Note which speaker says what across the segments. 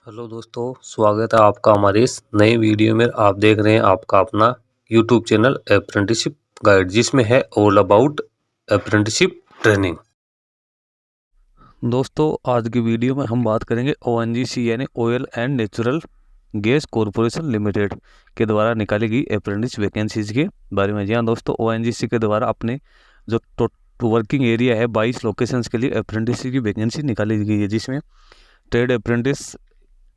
Speaker 1: Hello दोस्तों, स्वागत है आपका हमारे इस नए वीडियो में। आप देख रहे हैं आपका अपना यूट्यूब चैनल अप्रेंटिसशिप गाइड, जिसमें है ऑल अबाउट अप्रेंटिसशिप ट्रेनिंग। दोस्तों, आज की वीडियो में हम बात करेंगे ओएनजीसी यानी oil and natural gas corporation limited के द्वारा निकाली गई अप्रेंटिस वैकेंसीज के बारे में। जी हाँ दोस्तों, ओएनजीसी के द्वारा अपने जो वर्किंग एरिया है 22 लोकेशंस के लिए अप्रेंटिस की वैकेंसी निकाली गई है, जिसमें ट्रेड अप्रेंटिस,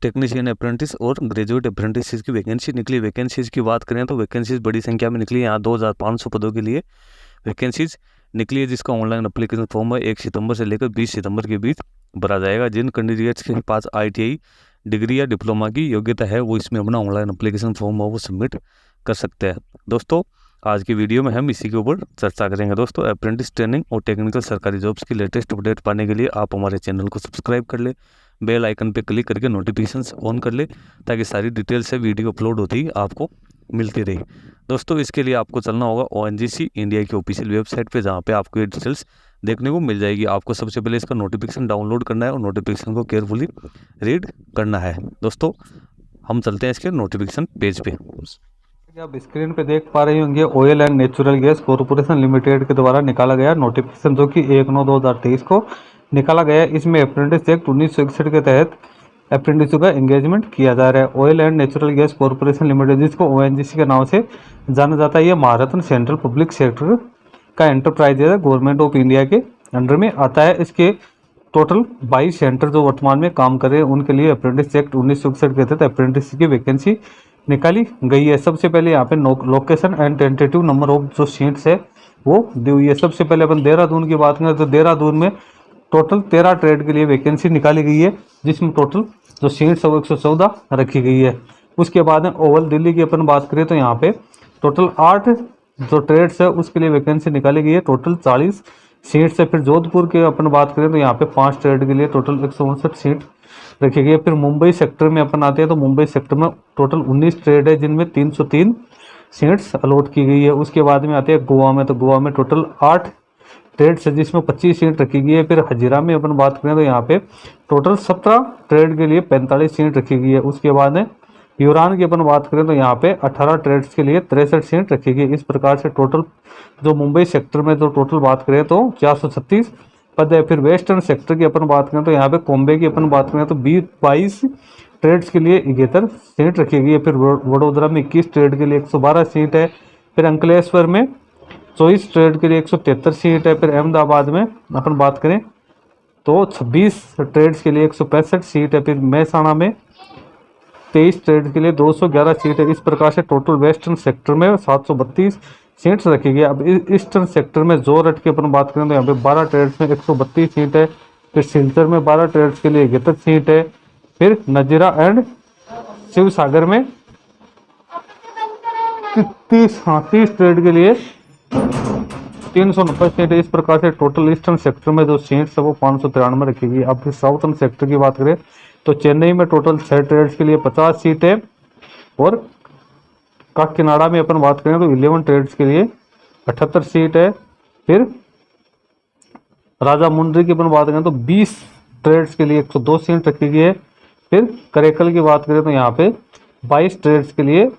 Speaker 1: टेक्नीशियन अप्रेंटिस और ग्रेजुएट अप्रेंटिस की वैकेंसी निकली। वैकेंसीज की बात करें तो वैकेंसीज बड़ी संख्या में निकली। यहाँ 2500 पदों के लिए वैकेंसीज निकली है, जिसका ऑनलाइन एप्लीकेशन फॉर्म है 1 सितंबर से लेकर 20 सितंबर के बीच भरा जाएगा। जिन कैंडिडेट्स के पास ITI डिग्री या डिप्लोमा की योग्यता है वो इसमें अपना ऑनलाइन एप्लीकेशन फॉर्म है वो सबमिट कर सकते हैं। दोस्तों, आज की वीडियो में हम इसी के ऊपर चर्चा करेंगे। दोस्तों, अप्रेंटिस ट्रेनिंग और टेक्निकल सरकारी जॉब्स की लेटेस्ट अपडेट पाने के लिए आप हमारे चैनल को सब्सक्राइब कर ले, बेल आइकन पे क्लिक करके नोटिफिकेशंस ऑन कर ले, ताकि सारी डिटेल से वीडियो अपलोड होती ही आपको मिलती रही। दोस्तों, इसके लिए आपको चलना होगा ONGC इंडिया की ऑफिशियल वेबसाइट पे, जहाँ पे आपको ये डिटेल्स देखने को मिल जाएगी। आपको सबसे पहले इसका नोटिफिकेशन डाउनलोड करना है और नोटिफिकेशन को केयरफुली रीड करना है। दोस्तों, हम चलते हैं इसके नोटिफिकेशन पेज पे।
Speaker 2: आप स्क्रीन पे देख पा रहे होंगे oil and natural gas corporation limited के द्वारा निकाला गया नोटिफिकेशन, जो कि 1/9/2023 को निकाला गया। इसमें अप्रेंटिस एक्ट 1961 के तहत अप्रेंटिसों का एंगेजमेंट किया जा रहा है। Oil and natural gas corporation limited, जिसको ONGC के नाम से जाना जाता है, यह महारत्न सेंट्रल पब्लिक सेक्टर का एंटरप्राइज है, गवर्नमेंट ऑफ इंडिया के अंडर में आता है। इसके टोटल 22 सेंटर जो वर्तमान में काम कर रहे हैं, उनके लिए अप्रेंटिस एक्ट 1961 के तहत अप्रेंटिस की वैकेंसी निकाली गई है। सबसे पहले यहाँ पे location and tentative number of जो सीट्स है वो दी हुई है। सबसे पहले अपन देहरादून की बात करें तो देहरादून में टोटल 13 ट्रेड के लिए वैकेंसी निकाली गई है, जिसमें टोटल जो सीट्स है वो 114 रखी गई है। उसके बाद में ओवल दिल्ली की अपन बात करें तो यहाँ पे टोटल 8 जो ट्रेड्स है उसके लिए वैकेंसी निकाली गई है, टोटल 40 सीट्स है। फिर जोधपुर के अपन बात करें तो यहाँ पे 5 ट्रेड के लिए टोटल 159 सीट रखी गई है। फिर मुंबई सेक्टर में अपन आते हैं तो मुंबई सेक्टर में टोटल 19 ट्रेड है, जिनमें 303 सीट्स अलॉट की गई है। उसके बाद में आते हैं गोवा में, तो गोवा में टोटल 8 ट्रेड्स है, जिसमें 25 सीट रखी गई है। फिर हजीरा में अपन बात करें तो यहाँ पे टोटल 17 ट्रेड के लिए 45 सीट रखी गई है। उसके बाद में यूरान की अपन बात करें तो यहाँ पे 18 ट्रेड्स के लिए 63 सीट रखी गई। इस प्रकार से टोटल जो मुंबई सेक्टर में जो टोटल बात करें तो 436 पद है। फिर वेस्टर्न सेक्टर की अपन बात करें तो यहाँ पे कॉम्बे की अपन बात करें तो 22 ट्रेड्स के लिए 71 सीट रखी गई है। फिर वडोदरा में 21 ट्रेड के लिए 112 सीट है। फिर अंकलेश्वर में 24 ट्रेड के लिए 173 सीट है। फिर अहमदाबाद में अपन बात करें तो 26 ट्रेड्स के लिए 165 सीट है। फिर महसाणा में 23 ट्रेड के लिए 211 सीट है। इस प्रकार से टोटल वेस्टर्न सेक्टर में 732 सीट्स रखी गई। अब ईस्टर्न सेक्टर में जोरहट की अपन बात करें तो यहाँ पे 12 ट्रेड्स में 132 सीट है। फिर सिलचर में 12 ट्रेड्स के लिए 71 सीट है। फिर नजीरा एंड शिवसागर में 30 ट्रेड के लिए 390 सीट है। इस प्रकार से टोटल ईस्टर्न सेक्टर में जो सीट्स है वो 593 रखी गई। अब फिर साउथर्न सेक्टर की बात करें तो चेन्नई में टोटल 6 ट्रेड्स के लिए 50 सीट है। और काकीनाडा में अपन बात करें तो 11 ट्रेड्स के लिए 78 सीट है। फिर राजामुंड्री की अपन बात करें तो 20 ट्रेड्स के लिए 102 सीट रखी गई है। फिर करेकल की बात करें तो यहाँ पे 22 ट्रेड्स के लिए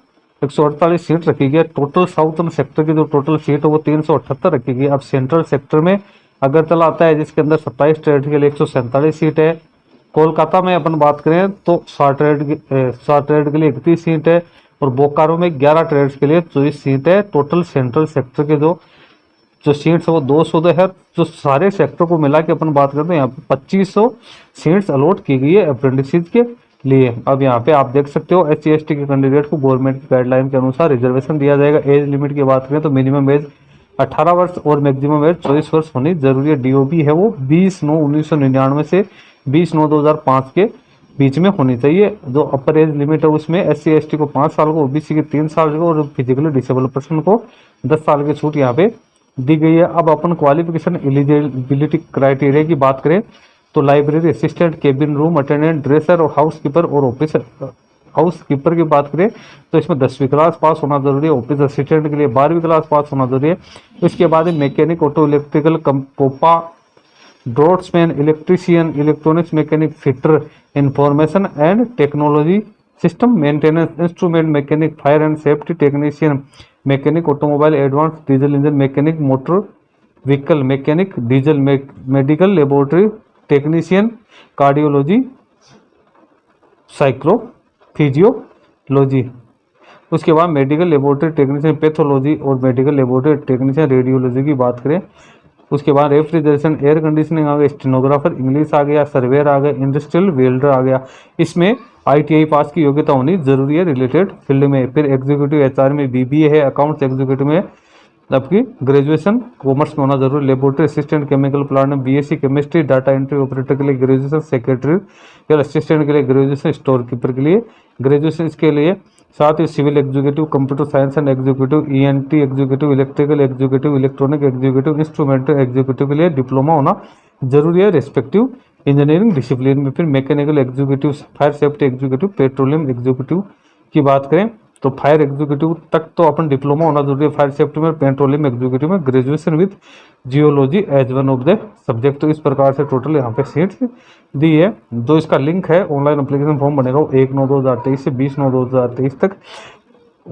Speaker 2: 148 सीट रखी गई है। टोटल साउथर्न सेक्टर की जो टोटल सीट है वो 378 रखी गई है। अब सेंट्रल सेक्टर में अगरतला आता है, जिसके अंदर 27 ट्रेड के लिए 147 सीट है। कोलकाता में अपन बात करें तो 60 ट्रेड के लिए 31 सीट है। और बोकारो में 11 ट्रेड्स के लिए 24 सीट है। टोटल सेंट्रल सेक्टर के जो सीट्स है वो 200 है। जो सारे सेक्टर को मिला के अपन बात करते हैं यहाँ पे 2500 सीट्स अलॉट की गई है अप्रेंटिस के लिए। अब यहाँ पे आप देख सकते हो SC/ST के कैंडिडेट को गवर्नमेंट की गाइडलाइन के अनुसार रिजर्वेशन दिया जाएगा। एज लिमिट की बात करें तो मिनिमम एज 18 वर्ष और मैक्सिमम एज 24 वर्ष होनी जरूरी है। DOB है वो 20/9/1999 से 20/9/2005 के बीच में होनी चाहिए। जो अपर एज लिमिट है उसमें SC/ST को 5 साल को, OBC के 3 साल को और फिजिकली डिसेबल पर्सन को 10 साल की छूट यहाँ पे दी गई है। अब अपन क्वालिफिकेशन एलिजिबिलिटी क्राइटेरिया की बात करें तो library assistant, cabin room attendant, dresser और हाउस कीपर और ऑफिसर हाउस कीपर की बात करें तो इसमें 10वीं क्लास पास होना जरूरी है। ऑफिस असिस्टेंट के लिए 12वीं क्लास पास होना जरूरी है। इसके बाद mechanic, auto, electrical, COPA draughtsman, electrician, electronics mechanic, fitter, information and technology system maintenance, instrument mechanic, fire and safety technician, mechanic automobile, advance diesel engine mechanic, motor vehicle mechanic, diesel medical laboratory technician, cardiology, cyclo physiology. उसके बाद medical laboratory technician pathology और medical laboratory technician radiology की बात करें। उसके बाद refrigeration, air conditioning आ गया, stenographer, English आ गया, सर्वेयर आ गया, इंडस्ट्रियल वेल्डर आ गया। इसमें ITI पास की योग्यता होनी जरूरी है रिलेटेड फील्ड में। फिर एग्जीक्यूटिव HR में BBA है, अकाउंट्स एग्जीक्यूटिव में आपकी ग्रेजुएशन कॉमर्स में होना जरूरी। लेबोरेटरी असिस्टेंट केमिकल प्लांट में BSc chemistry, data entry operator के लिए ग्रेजुएशन, सेक्रेटरी असिस्टेंट के लिए ग्रेजुएशन, स्टोर कीपर के लिए ग्रेजुएशन। इसके लिए साथ ही civil executive, computer science and executive, ENT executive, electrical executive, electronic executive, instrumental executive के लिए डिप्लोमा होना जरूरी है रेस्पेक्टिव इंजीनियरिंग डिसिप्लिन में। फिर mechanical executive, fire safety executive, petroleum executive की बात करें तो फायर एग्जीक्यूटिव तक तो अपन डिप्लोमा होना जरूरी है फायर सेफ्टी में। पेट्रोलियम एग्जीक्यूटिव में graduation with geology as one of the subject. तो इस प्रकार से टोटल यहाँ पे सीट्स दी है। जो इसका लिंक है ऑनलाइन एप्लीकेशन फॉर्म बनेगा वो 1/9/2023 से 20/9/2023 तक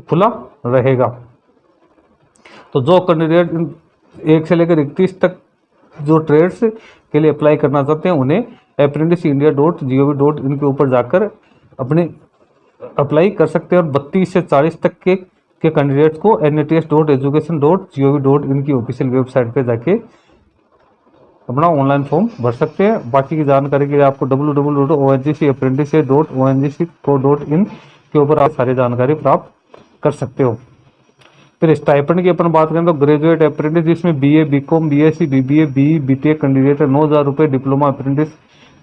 Speaker 2: खुला रहेगा। तो जो कैंडिडेट 1 से लेकर 31 तक जो ट्रेड्स के लिए अप्लाई करना चाहते हैं उन्हें apprenticeindia.gov.in के ऊपर जाकर अपने अप्लाई कर सकते हैं। और 32 से 40 तक के कैंडिडेट्स को nats.education.gov.in की ऑफिशियल वेबसाइट पे जाके अपना ऑनलाइन फॉर्म भर सकते हैं। बाकी की जानकारी के लिए आपको www.ongcapprenticeship.ongc.in के ऊपर आप सारी जानकारी प्राप्त कर सकते हो। फिर स्टाइपेंड की अपन बात करें तो ग्रेजुएट अप्रेंटिस जिसमें BA, BCom, BSc, BBA, BE, BTech candidate है 9,000 रुपये। डिप्लोमा अप्रेंटिस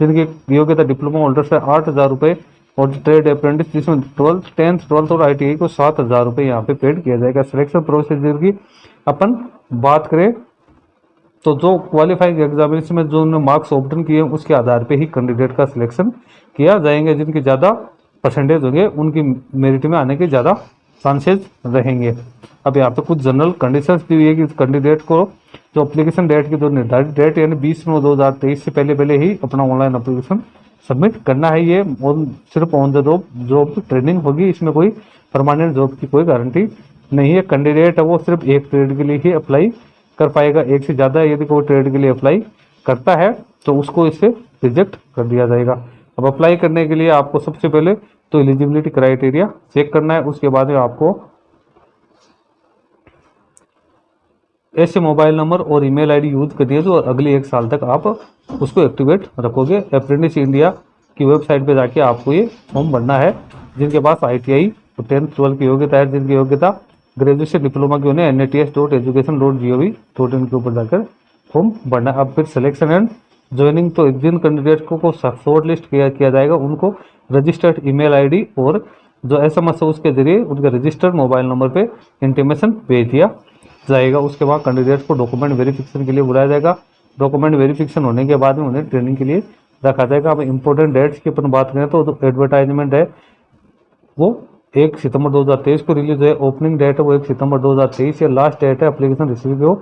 Speaker 2: जिनकी योग्यता डिप्लोमा होल्डर्स है 8,000 रुपये। और ट्रेड अप्रेंटिस जिसमें 12th, 10th, 12th और ITI को 7,000 रुपये यहाँ पे पेड किया जाएगा। सिलेक्शन प्रोसीजर की अपन बात करें तो जो क्वालिफाइंग एग्जामिनेशन में जो उन्होंने मार्क्स ऑब्टेन किए उसके आधार पे ही कैंडिडेट का सिलेक्शन किया जाएंगे। जिनकी ज़्यादा परसेंटेज होंगे उनकी मेरिट में आने के ज़्यादा चांसेस रहेंगे। अब यहाँ पे कुछ जनरल कंडीशंस दी हुई है कि कैंडिडेट को जो एप्लीकेशन डेट की जो निर्धारित डेट यानी 20/9/2023 से पहले ही अपना ऑनलाइन एप्लीकेशन सबमिट करना है। ये सिर्फ ऑन द जॉब ट्रेनिंग होगी, इसमें कोई परमानेंट जॉब की कोई गारंटी नहीं है। कैंडिडेट है वो सिर्फ एक ट्रेड के लिए ही अप्लाई कर पाएगा। एक से ज़्यादा यदि कोई ट्रेड के लिए अप्लाई करता है तो उसको इससे रिजेक्ट कर दिया जाएगा। अब अप्लाई करने के लिए आपको सबसे पहले तो एलिजिबिलिटी क्राइटेरिया चेक करना है। उसके बाद में आपको ऐसे मोबाइल नंबर और ईमेल आईडी यूज करनी है जो अगले 1 साल तक आप उसको एक्टिवेट रखोगे। अप्रेंटिस इंडिया की वेबसाइट पे जाके आपको ये फॉर्म भरना है। जिनके पास ITI और 10th 12th की योग्यता है, जिनकी योग्यता ग्रेजुएशन डिप्लोमा की उन्हें nats.education.gov.in के ऊपर जाकर फॉर्म भरना है। अब फिर सिलेक्शन एंड ज्वाइनिंग तो जिन कैंडिडेट को शॉर्ट लिस्ट किया जाएगा उनको रजिस्टर्ड ईमेल आईडी और जो SMS है उसके जरिए उनके रजिस्टर्ड मोबाइल नंबर पे इंटीमेशन भेज दिया जाएगा। उसके बाद कैंडिडेट्स को डॉक्यूमेंट वेरिफिकेशन के लिए बुलाया जाएगा। डॉक्यूमेंट वेरिफिकेशन होने के बाद में उन्हें ट्रेनिंग के लिए रखा जाएगा। अब इंपॉर्टेंट डेट्स की अपन बात करें तो एडवर्टाइजमेंट है वो 1 सितंबर 2023 को रिलीज है। ओपनिंग डेट है वो 1 सितंबर 2023 है। लास्ट डेट है एप्लीकेशन रिसीव को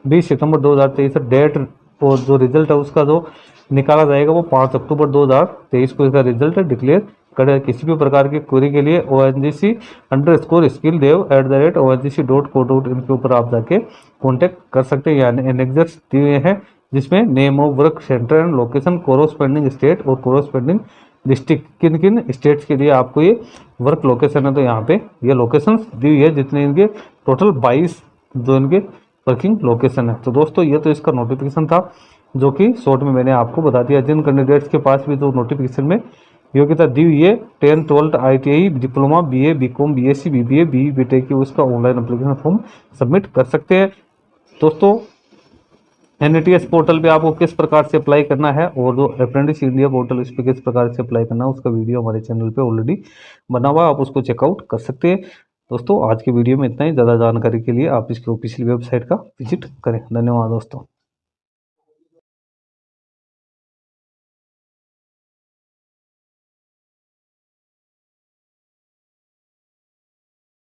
Speaker 2: 20 सितंबर 2023 है। डेट और जो रिजल्ट है उसका जो निकाला जाएगा वो 5 अक्टूबर 2023 को इसका रिजल्ट डिक्लेयर करें। किसी भी प्रकार की क्वेरी के लिए ONGC_skilldev@ONGC.co.in के ऊपर आप जाके कांटेक्ट कर सकते हैं। यानी एनेक्सर्स दिए हुए हैं जिसमें name of work, centre and location, corresponding state और कोरोस्पेंडिंग डिस्ट्रिक्ट, किन किन स्टेट्स के लिए आपको ये वर्क लोकेशन है। तो यहाँ पे ये लोकेशंस दी हुई है जितने इनके टोटल 22 जो इनके वर्किंग लोकेशन है। तो दोस्तों ये तो इसका नोटिफिकेशन था जो कि शॉर्ट में मैंने आपको बता दिया। जिन कैंडिडेट्स के पास भी जो नोटिफिकेशन में योग्यता दी हुई है 10th 12th ITI diploma BA BCom BSc BBA BE BTech की उसका ऑनलाइन एप्लीकेशन फॉर्म सबमिट कर सकते हैं। दोस्तों NATS पोर्टल पे आपको किस प्रकार से अप्लाई करना है और जो अप्रेंटिस इंडिया पोर्टल इस पर किस प्रकार से अप्लाई करना है उसका वीडियो हमारे चैनल पे ऑलरेडी बना हुआ है, आप उसको चेकआउट कर सकते हैं। दोस्तों आज की वीडियो में इतना ही। ज़्यादा जानकारी के लिए आप इसकी ऑफिशियल वेबसाइट का विजिट करें। धन्यवाद दोस्तों।